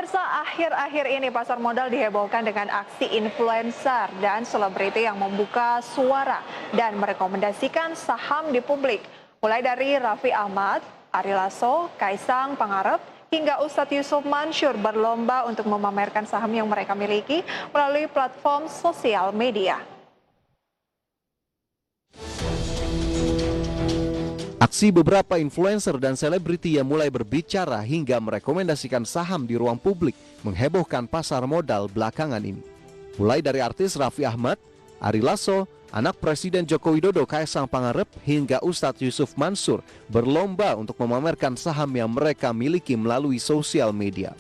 Pemirsa, akhir-akhir ini pasar modal dihebohkan dengan aksi influencer dan selebriti yang membuka suara dan merekomendasikan saham di publik. Mulai dari Raffi Ahmad, Ari Lasso, Kaisang Pangarep, hingga Ustadz Yusuf Mansur berlomba untuk memamerkan saham yang mereka miliki melalui platform sosial media. Aksi beberapa influencer dan selebriti yang mulai berbicara hingga merekomendasikan saham di ruang publik menghebohkan pasar modal belakangan ini. Mulai dari artis Raffi Ahmad, Ari Lasso, anak Presiden Joko Widodo Kaisang Pangarep hingga Ustadz Yusuf Mansur berlomba untuk memamerkan saham yang mereka miliki melalui sosial media.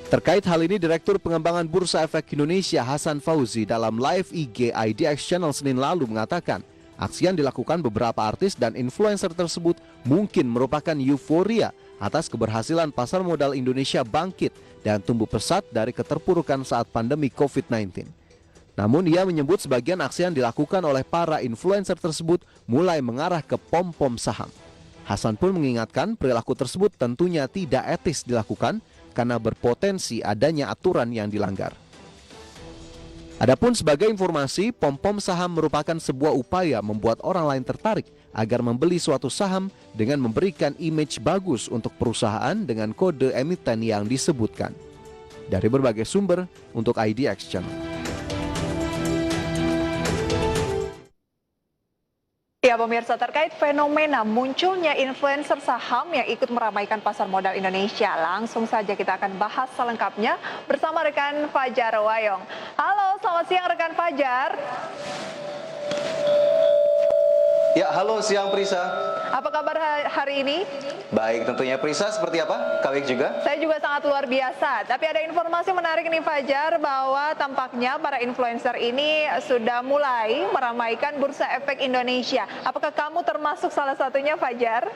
Terkait hal ini, Direktur Pengembangan Bursa Efek Indonesia Hasan Fauzi dalam live IG IDX Channel Senin lalu mengatakan, aksi yang dilakukan beberapa artis dan influencer tersebut mungkin merupakan euforia atas keberhasilan pasar modal Indonesia bangkit dan tumbuh pesat dari keterpurukan saat pandemi COVID-19. Namun ia menyebut sebagian aksi yang dilakukan oleh para influencer tersebut mulai mengarah ke pom-pom saham. Hasan pun mengingatkan perilaku tersebut tentunya tidak etis dilakukan karena berpotensi adanya aturan yang dilanggar. Adapun sebagai informasi, pom-pom saham merupakan sebuah upaya membuat orang lain tertarik agar membeli suatu saham dengan memberikan image bagus untuk perusahaan dengan kode emiten yang disebutkan. Dari berbagai sumber untuk IDX Channel. Ya pemirsa, terkait fenomena munculnya influencer saham yang ikut meramaikan pasar modal Indonesia, langsung saja kita akan bahas selengkapnya bersama rekan Fajar Wayong. Halo, selamat siang rekan Fajar. Ya, halo siang Prisa. Apa kabar hari ini? Baik, tentunya Prisa, seperti apa? Kawik juga? Saya juga sangat luar biasa. Tapi ada informasi menarik nih Fajar, bahwa tampaknya para influencer ini sudah mulai meramaikan Bursa Efek Indonesia. Apakah kamu termasuk salah satunya Fajar?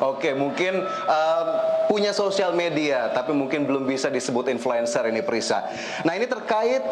Oke, mungkin punya sosial media, tapi mungkin belum bisa disebut influencer ini Prisa. Nah ini terkait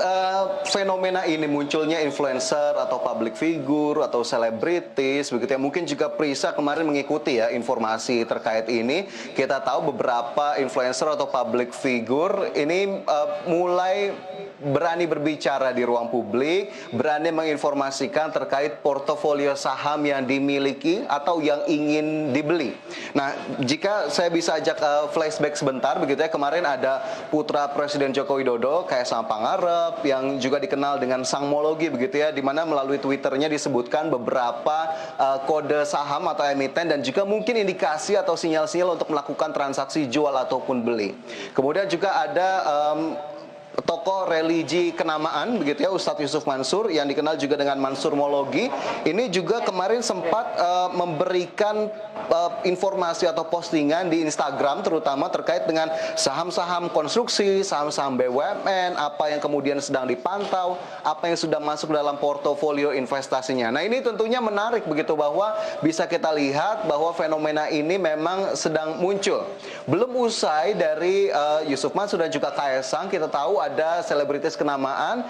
fenomena ini munculnya influencer atau public figure atau selebritis begitu ya. Mungkin juga Prisa kemarin mengikuti ya informasi terkait ini. Kita tahu beberapa influencer atau public figure ini mulai berani berbicara di ruang publik, berani menginformasikan terkait portofolio saham yang dimiliki atau yang ingin dibeli. Nah, jika saya bisa ajak flashback sebentar begitu ya, kemarin ada putra Presiden Joko Widodo, Kaisang Pangarep, yang juga dikenal dengan Sangmologi begitu ya, di mana melalui Twitternya disebutkan beberapa kode saham atau emiten dan juga mungkin indikasi atau sinyal-sinyal untuk melakukan transaksi jual ataupun beli. Kemudian juga ada tokoh religi kenamaan begitu ya, Ustadz Yusuf Mansur yang dikenal juga dengan Mansurmologi, ini juga kemarin sempat memberikan informasi atau postingan di Instagram terutama terkait dengan saham-saham konstruksi, saham-saham BUMN, apa yang kemudian sedang dipantau, apa yang sudah masuk dalam portofolio investasinya. Nah ini tentunya menarik begitu, bahwa bisa kita lihat bahwa fenomena ini memang sedang muncul. Belum usai dari Yusuf Mansur dan juga Kaisang, kita tahu ada selebritis kenamaan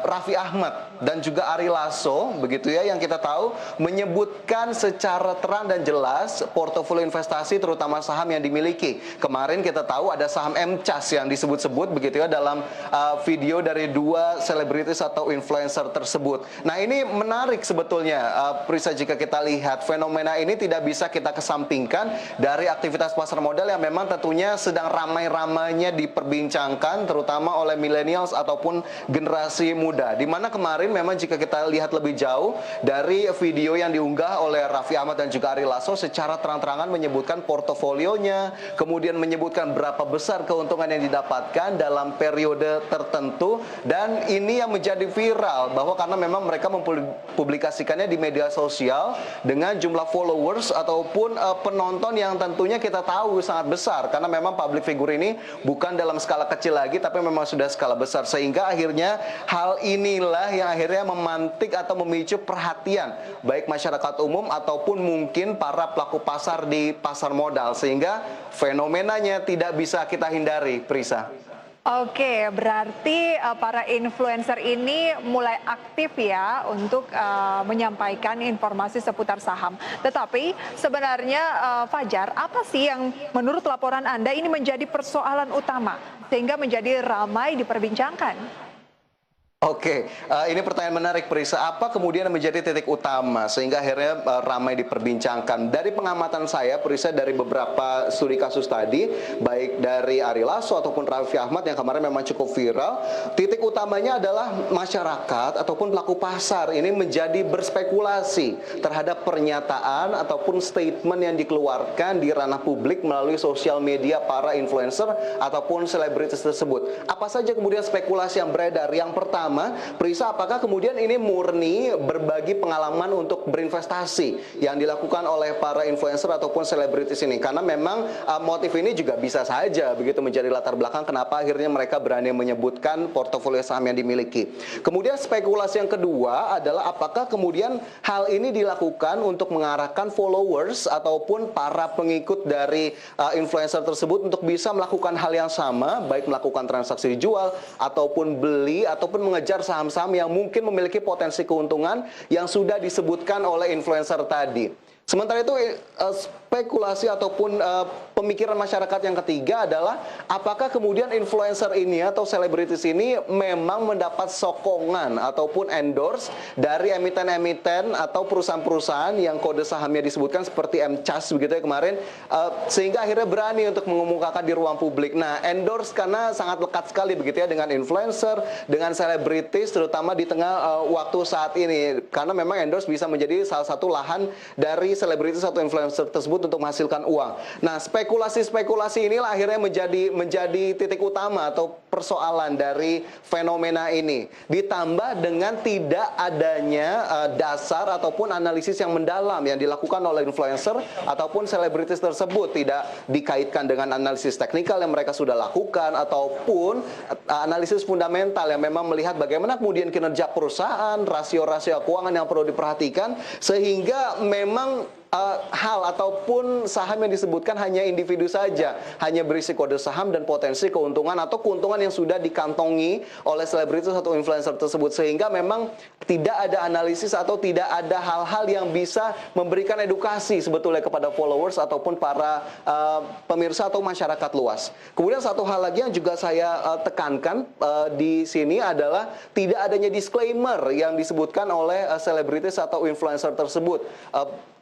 Raffi Ahmad dan juga Ari Lasso begitu ya, yang kita tahu menyebutkan secara terang dan jelas portofolio investasi terutama saham yang dimiliki. Kemarin kita tahu ada saham MCAS yang disebut-sebut begitu ya dalam video dari dua selebritis atau influencer tersebut. Nah ini menarik sebetulnya Prisa, jika kita lihat fenomena ini tidak bisa kita kesampingkan dari aktivitas pasar modal yang memang tentunya sedang ramai-ramainya diperbincangkan terutama oleh millennials ataupun generasi muda. Di mana kemarin memang jika kita lihat lebih jauh dari video yang diunggah oleh Raffi Ahmad dan juga Ari Lasso secara terang-terangan menyebutkan portofolionya, kemudian menyebutkan berapa besar keuntungan yang didapatkan dalam periode tertentu, dan ini yang menjadi viral bahwa karena memang mereka mempublikasikannya di media sosial dengan jumlah followers ataupun penonton yang tentunya kita tahu sangat besar, karena memang public figure ini bukan dalam skala kecil lagi tapi memang sudah skala besar, sehingga akhirnya hal inilah yang akhirnya memantik atau memicu perhatian baik masyarakat umum ataupun mungkin para pelaku pasar di pasar modal, sehingga fenomenanya tidak bisa kita hindari, Prisa. Oke, berarti para influencer ini mulai aktif ya untuk menyampaikan informasi seputar saham. Tetapi sebenarnya Fajar, apa sih yang menurut laporan Anda ini menjadi persoalan utama sehingga menjadi ramai diperbincangkan? Oke, ini pertanyaan menarik, Prisa. Apa kemudian yang menjadi titik utama sehingga akhirnya ramai diperbincangkan? Dari pengamatan saya, Prisa, dari beberapa studi kasus tadi, baik dari Ari Lasso ataupun Raffi Ahmad yang kemarin memang cukup viral, titik utamanya adalah masyarakat ataupun pelaku pasar ini menjadi berspekulasi terhadap pernyataan ataupun statement yang dikeluarkan di ranah publik melalui sosial media para influencer ataupun selebritis tersebut. Apa saja kemudian spekulasi yang beredar? Yang pertama, Prisa, apakah kemudian ini murni berbagi pengalaman untuk berinvestasi yang dilakukan oleh para influencer ataupun selebritis ini? Karena memang motif ini juga bisa saja begitu menjadi latar belakang kenapa akhirnya mereka berani menyebutkan portofolio saham yang dimiliki. Kemudian spekulasi yang kedua adalah apakah kemudian hal ini dilakukan untuk mengarahkan followers ataupun para pengikut dari influencer tersebut untuk bisa melakukan hal yang sama, baik melakukan transaksi jual ataupun beli ataupun mengejar saham-saham yang mungkin memiliki potensi keuntungan yang sudah disebutkan oleh influencer tadi. Sementara itu spekulasi ataupun pemikiran masyarakat yang ketiga adalah apakah kemudian influencer ini atau selebritis ini memang mendapat sokongan ataupun endorse dari emiten-emiten atau perusahaan-perusahaan yang kode sahamnya disebutkan seperti MCAS begitu ya kemarin, sehingga akhirnya berani untuk mengumumkakan di ruang publik. Nah, endorse karena sangat lekat sekali begitu ya dengan influencer, dengan selebritis terutama di tengah waktu saat ini, karena memang endorse bisa menjadi salah satu lahan dari selebritis atau influencer tersebut untuk menghasilkan uang. Nah, spekulasi-spekulasi inilah akhirnya menjadi titik utama atau persoalan dari fenomena ini. Ditambah dengan tidak adanya dasar ataupun analisis yang mendalam yang dilakukan oleh influencer ataupun selebritis tersebut, tidak dikaitkan dengan analisis teknikal yang mereka sudah lakukan ataupun analisis fundamental yang memang melihat bagaimana kemudian kinerja perusahaan, rasio-rasio keuangan yang perlu diperhatikan, sehingga memang hal ataupun saham yang disebutkan hanya individu saja, hanya berisi kode saham dan potensi keuntungan atau keuntungan yang sudah dikantongi oleh selebritis atau influencer tersebut, sehingga memang tidak ada analisis atau tidak ada hal-hal yang bisa memberikan edukasi sebetulnya kepada followers ataupun para pemirsa atau masyarakat luas. Kemudian satu hal lagi yang juga saya tekankan di sini adalah tidak adanya disclaimer yang disebutkan oleh selebritis atau influencer tersebut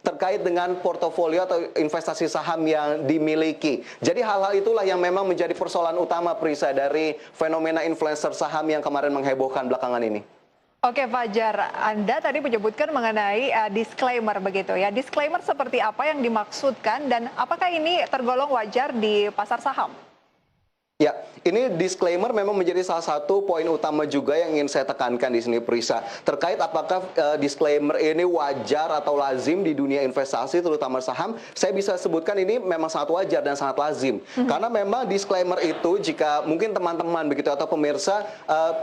terkait dengan portofolio atau investasi saham yang dimiliki. Jadi hal-hal itulah yang memang menjadi persoalan utama, Prisa, dari fenomena influencer saham yang kemarin menghebohkan belakangan ini. Oke Fajar, Anda tadi menyebutkan mengenai disclaimer begitu ya. Disclaimer seperti apa yang dimaksudkan dan apakah ini tergolong wajar di pasar saham? Ya, ini disclaimer memang menjadi salah satu poin utama juga yang ingin saya tekankan di sini, Prisa. Terkait apakah disclaimer ini wajar atau lazim di dunia investasi, terutama saham, saya bisa sebutkan ini memang sangat wajar dan sangat lazim. Karena memang disclaimer itu, jika mungkin teman-teman begitu atau pemirsa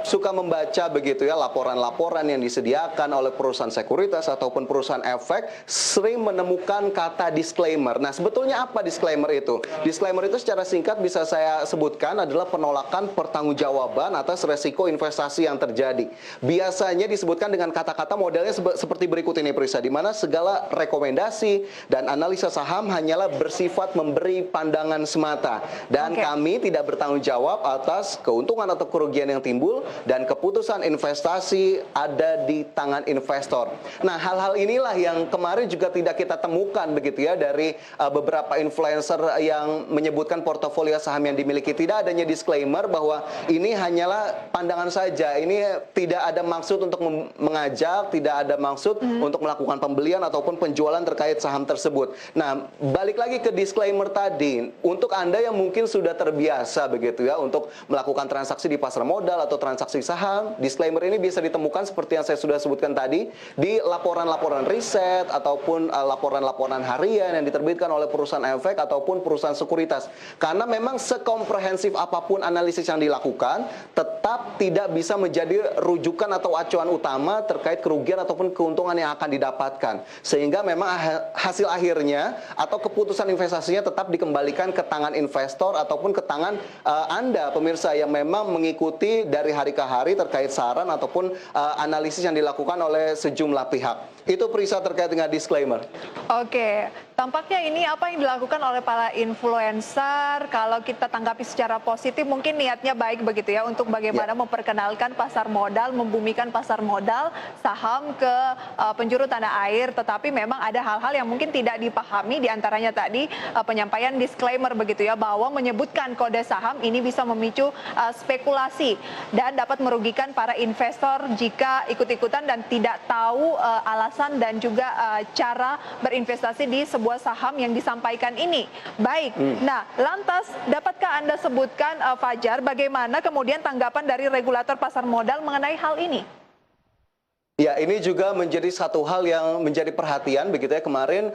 suka membaca begitu ya laporan-laporan yang disediakan oleh perusahaan sekuritas ataupun perusahaan efek, sering menemukan kata disclaimer. Nah, sebetulnya apa disclaimer itu? Disclaimer itu secara singkat bisa saya sebutkan adalah penolakan pertanggungjawaban atas resiko investasi yang terjadi. Biasanya disebutkan dengan kata-kata modelnya seperti berikut ini, Prisa, di mana segala rekomendasi dan analisa saham hanyalah bersifat memberi pandangan semata dan kami tidak bertanggung jawab atas keuntungan atau kerugian yang timbul dan keputusan investasi ada di tangan investor. Nah, hal-hal inilah yang kemarin juga tidak kita temukan begitu ya dari beberapa influencer yang menyebutkan portofolio saham yang dimiliki. Tidak adanya disclaimer bahwa ini hanyalah pandangan saja, ini tidak ada maksud untuk mengajak, tidak ada maksud untuk melakukan pembelian ataupun penjualan terkait saham tersebut. Nah, balik lagi ke disclaimer tadi, untuk Anda yang mungkin sudah terbiasa begitu ya untuk melakukan transaksi di pasar modal atau transaksi saham, disclaimer ini bisa ditemukan seperti yang saya sudah sebutkan tadi di laporan-laporan riset ataupun laporan-laporan harian yang diterbitkan oleh perusahaan efek ataupun perusahaan sekuritas. Karena memang sekomprehensif sekomprehensif apapun analisis yang dilakukan, tetap tidak bisa menjadi rujukan atau acuan utama terkait kerugian ataupun keuntungan yang akan didapatkan. Sehingga memang hasil akhirnya atau keputusan investasinya tetap dikembalikan ke tangan investor ataupun ke tangan Anda, pemirsa, yang memang mengikuti dari hari ke hari terkait saran ataupun analisis yang dilakukan oleh sejumlah pihak. Itu Prisa terkait dengan disclaimer. Oke, tampaknya ini apa yang dilakukan oleh para influencer, kalau kita tanggapi secara positif mungkin niatnya baik begitu ya, untuk bagaimana memperkenalkan pasar modal, membumikan pasar modal, saham ke penjuru tanah air, tetapi memang ada hal-hal yang mungkin tidak dipahami, diantaranya tadi penyampaian disclaimer begitu ya, bahwa menyebutkan kode saham ini bisa memicu spekulasi dan dapat merugikan para investor jika ikut-ikutan dan tidak tahu alasan dan juga cara berinvestasi di sebuah saham yang disampaikan ini. Baik, nah lantas dapatkah Anda sebutkan Fajar bagaimana kemudian tanggapan dari regulator pasar modal mengenai hal ini? Ya, ini juga menjadi satu hal yang menjadi perhatian begitu ya. Kemarin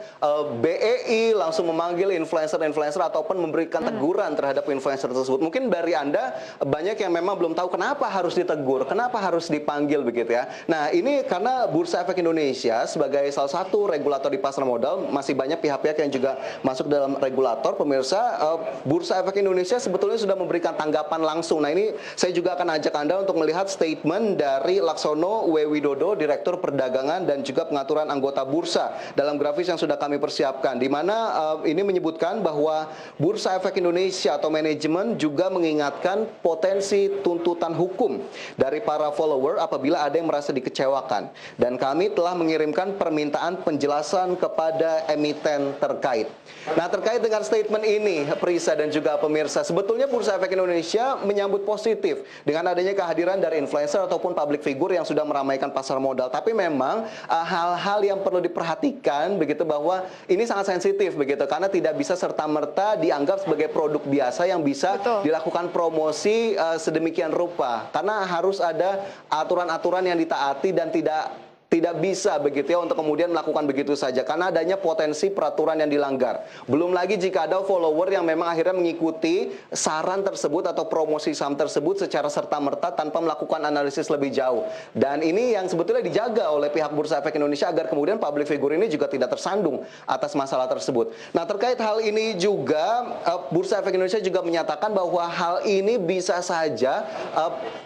BEI langsung memanggil influencer-influencer ataupun memberikan teguran terhadap influencer tersebut. Mungkin dari Anda banyak yang memang belum tahu kenapa harus ditegur, kenapa harus dipanggil begitu ya. Nah, ini karena Bursa Efek Indonesia sebagai salah satu regulator di pasar modal, masih banyak pihak-pihak yang juga masuk dalam regulator. Pemirsa, Bursa Efek Indonesia sebetulnya sudah memberikan tanggapan langsung. Nah, ini saya juga akan ajak Anda untuk melihat statement dari Laksono W. Widodo, Direktur Perdagangan dan juga Pengaturan Anggota Bursa, dalam grafis yang sudah kami persiapkan, di mana ini menyebutkan bahwa Bursa Efek Indonesia atau manajemen juga mengingatkan potensi tuntutan hukum dari para follower apabila ada yang merasa dikecewakan, dan kami telah mengirimkan permintaan penjelasan kepada emiten terkait. Nah, terkait dengan statement ini, Prisa dan juga pemirsa, sebetulnya Bursa Efek Indonesia menyambut positif dengan adanya kehadiran dari influencer ataupun public figure yang sudah meramaikan pasar modal. Tapi memang hal-hal yang perlu diperhatikan begitu, bahwa ini sangat sensitif begitu, karena tidak bisa serta-merta dianggap sebagai produk biasa yang bisa dilakukan promosi sedemikian rupa, karena harus ada aturan-aturan yang ditaati dan tidak bisa begitu ya untuk kemudian melakukan begitu saja karena adanya potensi peraturan yang dilanggar. Belum lagi jika ada follower yang memang akhirnya mengikuti saran tersebut atau promosi saham tersebut secara serta-merta tanpa melakukan analisis lebih jauh. Dan ini yang sebetulnya dijaga oleh pihak Bursa Efek Indonesia agar kemudian public figure ini juga tidak tersandung atas masalah tersebut. Nah, terkait hal ini juga Bursa Efek Indonesia juga menyatakan bahwa hal ini bisa saja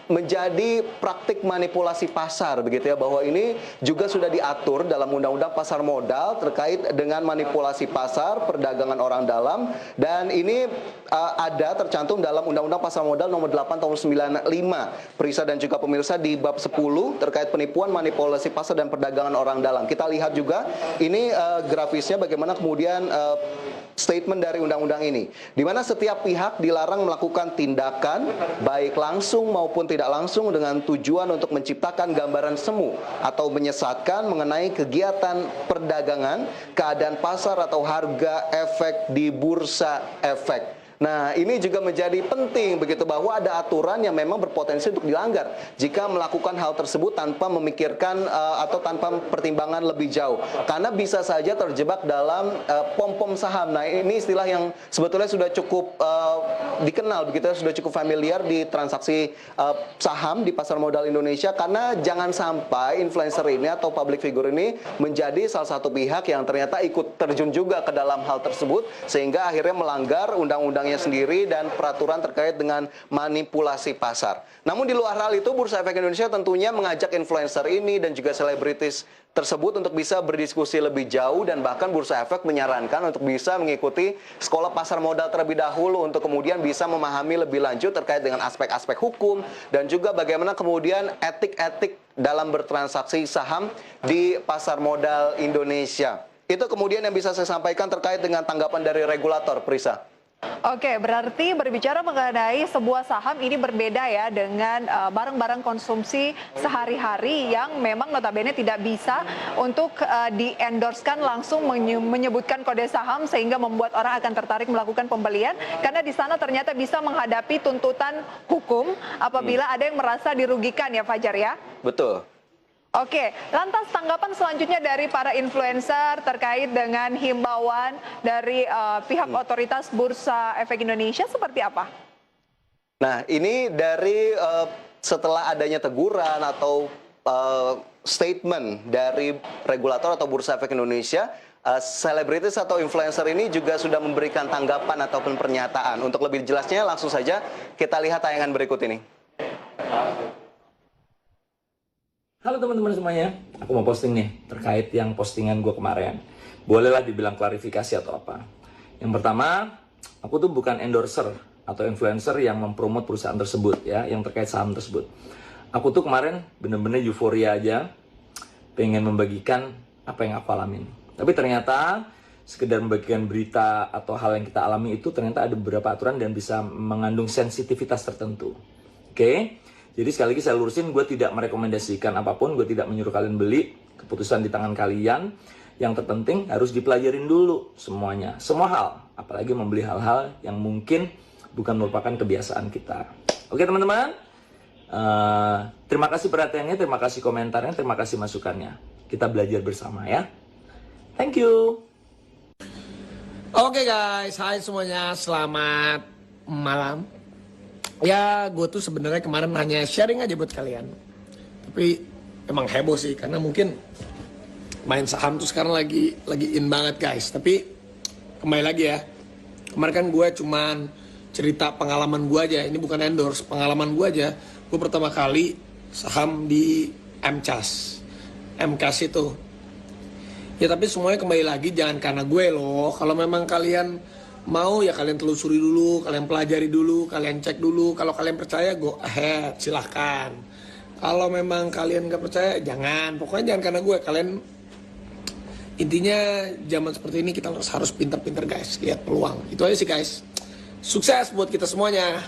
menjadi praktik manipulasi pasar begitu ya, bahwa ini juga sudah diatur dalam Undang-Undang Pasar Modal terkait dengan manipulasi pasar, perdagangan orang dalam, dan ini ada tercantum dalam Undang-Undang Pasar Modal nomor 8 tahun 95, Prisa dan juga pemirsa, di bab 10 terkait penipuan, manipulasi pasar dan perdagangan orang dalam. Kita lihat juga ini grafisnya bagaimana kemudian statement dari undang-undang ini, di mana setiap pihak dilarang melakukan tindakan baik langsung maupun tidak langsung dengan tujuan untuk menciptakan gambaran semu atau menyesatkan mengenai kegiatan perdagangan, keadaan pasar atau harga efek di bursa efek. Nah, ini juga menjadi penting begitu, bahwa ada aturan yang memang berpotensi untuk dilanggar jika melakukan hal tersebut tanpa memikirkan atau tanpa pertimbangan lebih jauh, karena bisa saja terjebak dalam pom-pom saham. Nah, ini istilah yang sebetulnya sudah cukup dikenal begitu, sudah cukup familiar di transaksi saham di pasar modal Indonesia, karena jangan sampai influencer ini atau public figure ini menjadi salah satu pihak yang ternyata ikut terjun juga ke dalam hal tersebut sehingga akhirnya melanggar undang-undang sendiri dan peraturan terkait dengan manipulasi pasar. Namun di luar hal itu, Bursa Efek Indonesia tentunya mengajak influencer ini dan juga selebritis tersebut untuk bisa berdiskusi lebih jauh, dan bahkan Bursa Efek menyarankan untuk bisa mengikuti sekolah pasar modal terlebih dahulu untuk kemudian bisa memahami lebih lanjut terkait dengan aspek-aspek hukum dan juga bagaimana kemudian etik-etik dalam bertransaksi saham di pasar modal Indonesia. Itu kemudian yang bisa saya sampaikan terkait dengan tanggapan dari regulator, Prisa. Oke, berarti berbicara mengenai sebuah saham ini berbeda ya dengan barang-barang konsumsi sehari-hari yang memang notabene tidak bisa untuk di-endorsekan langsung menyebutkan kode saham sehingga membuat orang akan tertarik melakukan pembelian, karena di sana ternyata bisa menghadapi tuntutan hukum apabila ada yang merasa dirugikan ya, Fajar ya? Betul. Oke, lantas tanggapan selanjutnya dari para influencer terkait dengan himbauan dari pihak otoritas Bursa Efek Indonesia seperti apa? Nah, ini dari setelah adanya teguran atau statement dari regulator atau Bursa Efek Indonesia, selebritis atau influencer ini juga sudah memberikan tanggapan ataupun pernyataan. Untuk lebih jelasnya, langsung saja kita lihat tayangan berikut ini. Halo teman-teman semuanya, aku mau posting nih terkait yang postingan gue kemarin. Bolehlah dibilang klarifikasi atau apa. Yang pertama, aku tuh bukan endorser atau influencer yang mempromot perusahaan tersebut ya, yang terkait saham tersebut. Aku tuh kemarin bener-bener euforia aja, pengen membagikan apa yang aku alamin. Tapi ternyata sekedar membagikan berita atau hal yang kita alami itu ternyata ada beberapa aturan dan bisa mengandung sensitivitas tertentu. Oke? Jadi sekali lagi saya lurusin, gue tidak merekomendasikan apapun, gue tidak menyuruh kalian beli, keputusan di tangan kalian. Yang terpenting harus dipelajarin dulu semuanya, semua hal, apalagi membeli hal-hal yang mungkin bukan merupakan kebiasaan kita. Oke teman-teman, terima kasih perhatiannya, terima kasih komentarnya, terima kasih masukannya. Kita belajar bersama ya. Thank you. Oke guys, hai semuanya, selamat malam. Ya, gue tuh sebenarnya kemarin hanya sharing aja buat kalian. Tapi emang heboh sih, karena mungkin main saham tuh sekarang lagi in banget guys. Tapi kembali lagi ya, kemarin kan gue cuman cerita pengalaman gue aja, ini bukan endorse, pengalaman gue aja. Gue pertama kali saham di MCAS itu. Ya tapi semuanya kembali lagi jangan karena gue loh. Kalau memang kalian mau ya kalian telusuri dulu, kalian pelajari dulu, kalian cek dulu. Kalau kalian percaya go ahead, silahkan. Kalau memang kalian gak percaya jangan. Pokoknya jangan karena gue. Kalian intinya zaman seperti ini kita harus pintar-pintar guys, lihat peluang. Itu aja sih guys. Sukses buat kita semuanya.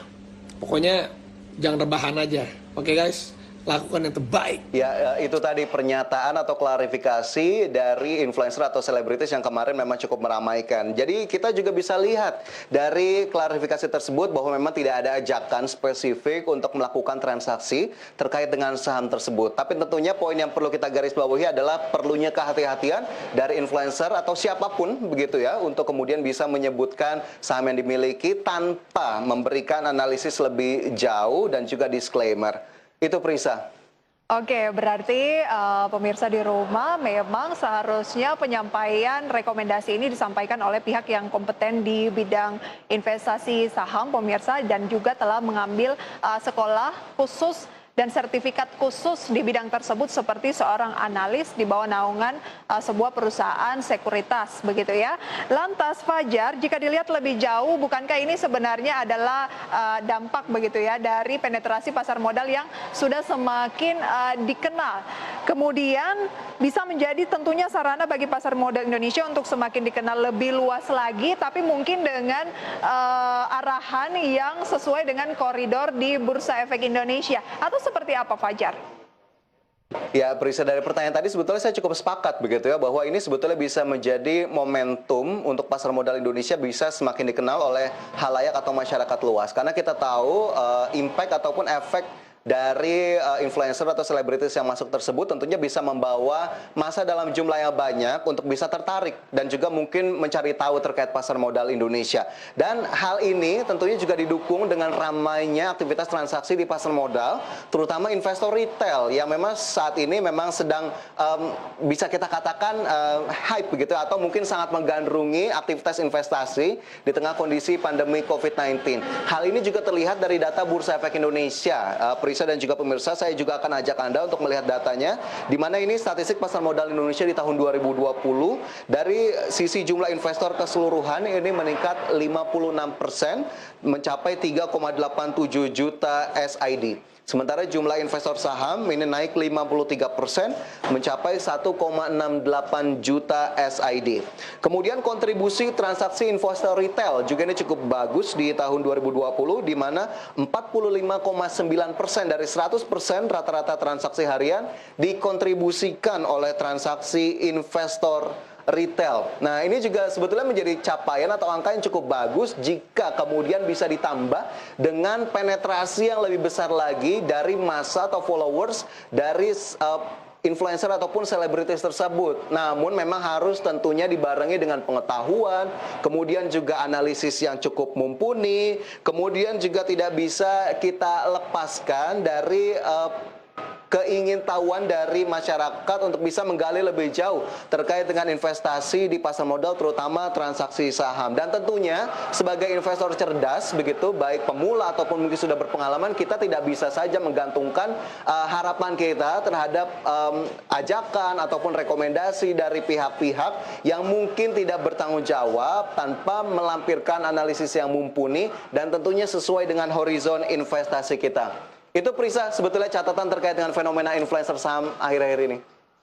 Pokoknya jangan rebahan aja. Oke guys, lakukan yang terbaik. Ya, itu tadi pernyataan atau klarifikasi dari influencer atau selebritis yang kemarin memang cukup meramaikan. Jadi kita juga bisa lihat dari klarifikasi tersebut bahwa memang tidak ada ajakan spesifik untuk melakukan transaksi terkait dengan saham tersebut. Tapi tentunya poin yang perlu kita garis bawahi adalah perlunya kehati-hatian dari influencer atau siapapun begitu ya, untuk kemudian bisa menyebutkan saham yang dimiliki tanpa memberikan analisis lebih jauh dan juga disclaimer. Itu Prisa. Oke, berarti pemirsa di rumah memang seharusnya penyampaian rekomendasi ini disampaikan oleh pihak yang kompeten di bidang investasi saham, pemirsa, dan juga telah mengambil sekolah khusus dan sertifikat khusus di bidang tersebut seperti seorang analis di bawah naungan sebuah perusahaan sekuritas, begitu ya. Lantas Fajar, jika dilihat lebih jauh, bukankah ini sebenarnya adalah dampak begitu ya dari penetrasi pasar modal yang sudah semakin dikenal. Kemudian bisa menjadi tentunya sarana bagi pasar modal Indonesia untuk semakin dikenal lebih luas lagi, tapi mungkin dengan arahan yang sesuai dengan koridor di Bursa Efek Indonesia. Atau seperti apa Fajar? Ya, Prisa, dari pertanyaan tadi sebetulnya saya cukup sepakat begitu ya, bahwa ini sebetulnya bisa menjadi momentum untuk pasar modal Indonesia bisa semakin dikenal oleh halayak atau masyarakat luas. Karena kita tahu impact ataupun efek dari influencer atau selebritis yang masuk tersebut tentunya bisa membawa massa dalam jumlah yang banyak untuk bisa tertarik dan juga mungkin mencari tahu terkait pasar modal Indonesia. Dan hal ini tentunya juga didukung dengan ramainya aktivitas transaksi di pasar modal, terutama investor retail yang memang saat ini memang sedang bisa kita katakan hype begitu, atau mungkin sangat menggandrungi aktivitas investasi di tengah kondisi pandemi COVID-19. Hal ini juga terlihat dari data Bursa Efek Indonesia. Prisa dan juga pemirsa, saya juga akan ajak Anda untuk melihat datanya, di mana ini statistik pasar modal Indonesia di tahun 2020 dari sisi jumlah investor keseluruhan ini meningkat 56%, mencapai 3,87 juta SID. Sementara jumlah investor saham ini naik 53%, mencapai 1,68 juta SID. Kemudian kontribusi transaksi investor retail juga ini cukup bagus di tahun 2020, di mana 45,9% dari 100% rata-rata transaksi harian dikontribusikan oleh transaksi investor retail. Nah, ini juga sebetulnya menjadi capaian atau angka yang cukup bagus jika kemudian bisa ditambah dengan penetrasi yang lebih besar lagi dari massa atau followers dari influencer ataupun selebritis tersebut. Namun memang harus tentunya dibarengi dengan pengetahuan, kemudian juga analisis yang cukup mumpuni, kemudian juga tidak bisa kita lepaskan dari keingintahuan dari masyarakat untuk bisa menggali lebih jauh terkait dengan investasi di pasar modal, terutama transaksi saham. Dan tentunya sebagai investor cerdas begitu, baik pemula ataupun mungkin sudah berpengalaman, kita tidak bisa saja menggantungkan harapan kita terhadap ajakan ataupun rekomendasi dari pihak-pihak yang mungkin tidak bertanggung jawab tanpa melampirkan analisis yang mumpuni dan tentunya sesuai dengan horizon investasi kita. Itu Prisa sebetulnya catatan terkait dengan fenomena influencer saham akhir-akhir ini.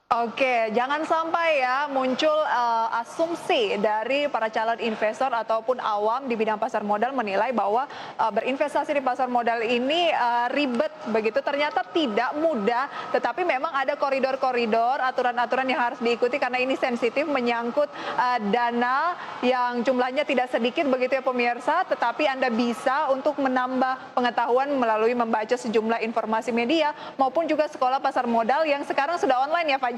Oke, jangan sampai ya muncul asumsi dari para calon investor ataupun awam di bidang pasar modal menilai bahwa berinvestasi di pasar modal ini ribet begitu. Ternyata tidak mudah, tetapi memang ada koridor-koridor, aturan-aturan yang harus diikuti karena ini sensitif menyangkut dana yang jumlahnya tidak sedikit begitu ya pemirsa. Tetapi Anda bisa untuk menambah pengetahuan melalui membaca sejumlah informasi media maupun juga sekolah pasar modal yang sekarang sudah online ya Fajar.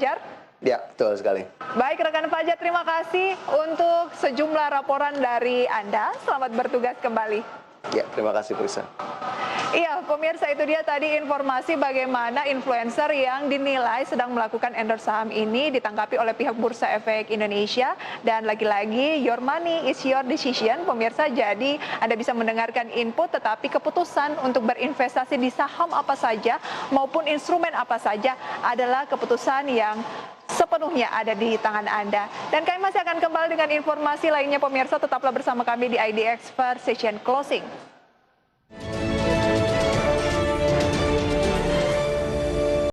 Ya, betul sekali. Baik rekan Fajar, terima kasih untuk sejumlah laporan dari Anda. Selamat bertugas kembali. Ya, terima kasih Prisa. Iya, pemirsa, itu dia tadi informasi bagaimana influencer yang dinilai sedang melakukan endorse saham ini ditangkapi oleh pihak Bursa Efek Indonesia. Dan lagi-lagi, your money is your decision, pemirsa. Jadi Anda bisa mendengarkan input, tetapi keputusan untuk berinvestasi di saham apa saja maupun instrumen apa saja adalah keputusan yang sepenuhnya ada di tangan Anda. Dan kami masih akan kembali dengan informasi lainnya pemirsa. Tetaplah bersama kami di ID Expert Session Closing.